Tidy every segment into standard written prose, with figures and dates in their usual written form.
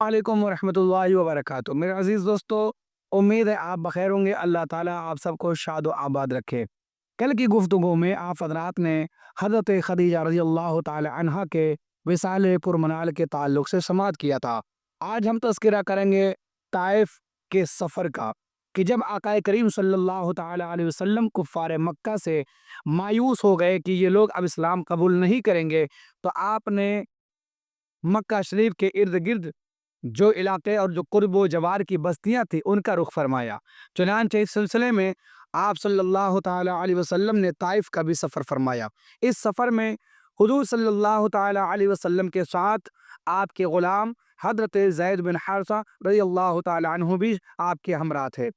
वालेकुम वरहमतुल्लाहि वबरकातुहू। मेरे अजीज दोस्तों, उम्मीद है आप बखैर होंगे। अल्लाह ताला आप सबको शाद व आबाद रखे। कल की गुफ्तगू में आप हजरात ने हज़रत खदीजा रज़ी अल्लाह ताला अन्हा के विसाल पुरमनाल के ताल्लुक से समाअत किया था। आज हम तज़किरा करेंगे ताइफ के सफ़र का, कि जब आका करीम सल्लल्लाहु ताला अलैहि वसल्लम कुफ़ार मक्का से मायूस हो गए कि ये लोग अब इस्लाम कबूल नहीं करेंगे, तो आपने मक्का शरीफ के इर्द गिर्द जो इलाके और जो कुर्ब व जवार की बस्तियां थी उनका रुख फरमाया। चुनांचे इस सिलसिले में आप सल्लल्लाहु ताला अलैहि वसल्लम ने ताइफ का भी सफ़र फरमाया। इस सफ़र में हुजूर सल्लल्लाहु ताला अलैहि वसल्लम के साथ आपके ग़ुलाम हज़रत ज़ैद बिन हारिसा रज़ियल्लाहु ताला अन्हु भी आपके हमरा थे।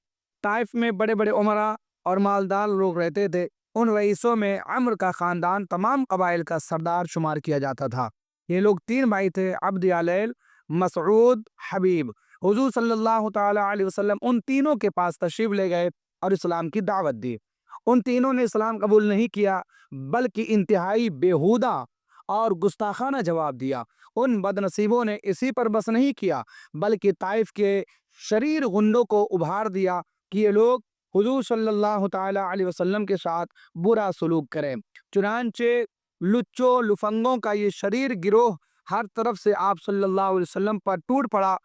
ताइफ में बड़े बड़े उमरा और मालदार लोग रहते थे। उन रईसों में अम्र का ख़ानदान तमाम कबाइल का सरदार शुमार किया जाता था। ये लोग तीन भाई थे, अब्द यालैल, मसऊद, हबीब। हुजूर सल्लल्लाहु ताला अलैहि वसल्लम उन तीनों के पास तशरीफ ले गए और इस्लाम की दावत दी। उन तीनों ने इस्लाम कबूल नहीं किया, बल्कि इंतहाई बेहुदा और गुस्ताखाना जवाब दिया। उन बदनसीबों ने इसी पर बस नहीं किया, बल्कि ताइफ के शरीर गुंडों को उभार दिया कि ये लोग हुजूर सल्लल्लाहु ताला अलैहि वसल्लम के साथ बुरा सलूक करें। चुनांचे लुच्चों लुफंगों का ये शरीर गिरोह हर तरफ से आप सल्लल्लाहु अलैहि वसल्लम पर टूट पड़ा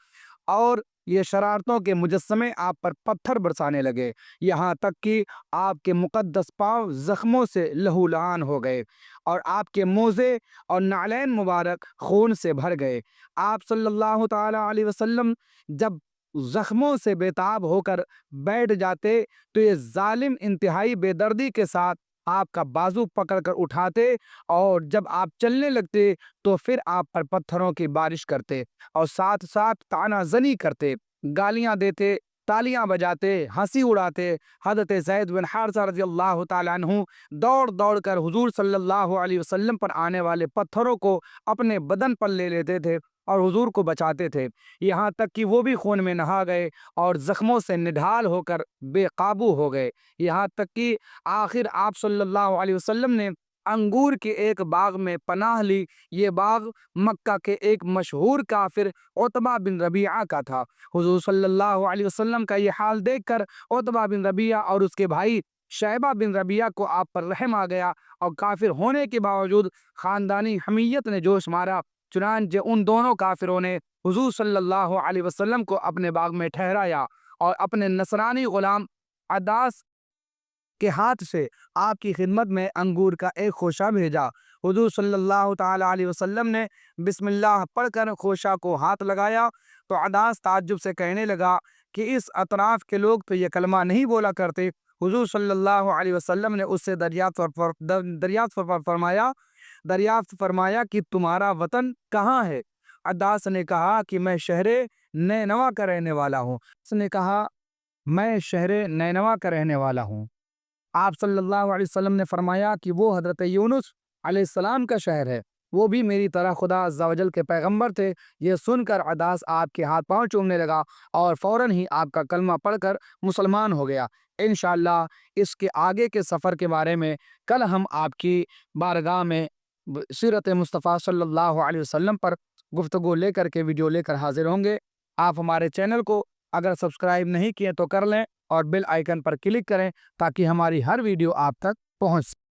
और ये शरारतों के मुजस्समे आप पर पत्थर बरसाने लगे, यहाँ तक कि आपके मुकद्दस पाँव जख्मों से लहूलुहान हो गए और आपके मोज़े और नालैन मुबारक खून से भर गए। आप सल्लल्लाहु ताला अलैहि वसल्लम जब जख्मों से बेताब होकर बैठ जाते, तो ये जालिम इंतहाई बेदर्दी के साथ आपका बाजू पकड़कर उठाते और जब आप चलने लगते तो फिर आप पर पत्थरों की बारिश करते और साथ साथ तानाजनी करते, गालियां देते, तालियां बजाते, हंसी उड़ाते। हज़रत ज़ैद बिन हारिसा रज़ियल्लाहु ताला अन्हु दौड़ दौड़ कर हुजूर सल्लल्लाहु अलैहि वसल्लम पर आने वाले पत्थरों को अपने बदन पर ले लेते थे और हुजूर को बचाते थे, यहाँ तक कि वो भी खून में नहा गए और जख्मों से निढाल होकर बेकाबू हो गए। यहाँ तक कि आखिर आप सल्लल्लाहु अलैहि वसल्लम ने अंगूर के एक बाग में पनाह ली। ये बाग मक्का के एक मशहूर काफिर उतबा बिन रबीआ का था। हुजूर सल्लल्लाहु अलैहि वसल्लम का ये हाल देखकर उतबा बिन रबीआ और उसके भाई शैबा बिन रबीआ को आप पर रहम आ गया और काफिर होने के बावजूद खानदानी हमीयत ने जोश मारा। चुनांचे उन दोनों काफिरों ने हुजूर सल्लल्लाहु अलैहि वसल्लम को अपने बाग में ठहराया और अपने नसरानी गुलाम अदास के हाथ से आपकी खिदमत में अंगूर का एक खोशा भेजा। हुजूर सल्लल्लाहु ताला अलैहि वसल्लम ने बिस्मिल्लाह पढ़कर खोशा को हाथ लगाया तो अदास ताज्जुब से कहने लगा कि इस अतराफ के लोग तो ये कलमा नहीं बोला करते। हुजूर सल्लल्लाहु अलैहि वसल्लम ने उससे दरियाफ्त फरमाया कि तुम्हारा वतन कहाँ है। अदास ने कहा कि मैं शहरे नैनवा का रहने वाला हूँ। उसने कहा मैं शहरे नैनवा का रहने वाला हूँ। आप सल्लल्लाहु अलैहि वसल्लम ने फरमाया कि वो हज़रत यूनुस अलैहिस्सलाम का शहर है, वो भी मेरी तरह खुदा अज़्ज़ा वजल के पैगंबर थे। ये सुनकर अदास आपके हाथ पांव चूमने लगा और फौरन ही आपका कलमा पढ़कर मुसलमान हो गया। इंशाअल्लाह इसके आगे के सफ़र के बारे में कल हम आपकी बारगाह में सीरत मुस्तफ़ा सल्लल्लाहु अलैहि वसल्लम पर गुफ्तगू लेकर के वीडियो लेकर हाजिर होंगे। आप हमारे चैनल को अगर सब्सक्राइब नहीं किए तो कर लें और बेल आइकन पर क्लिक करें ताकि हमारी हर वीडियो आप तक पहुंच सके।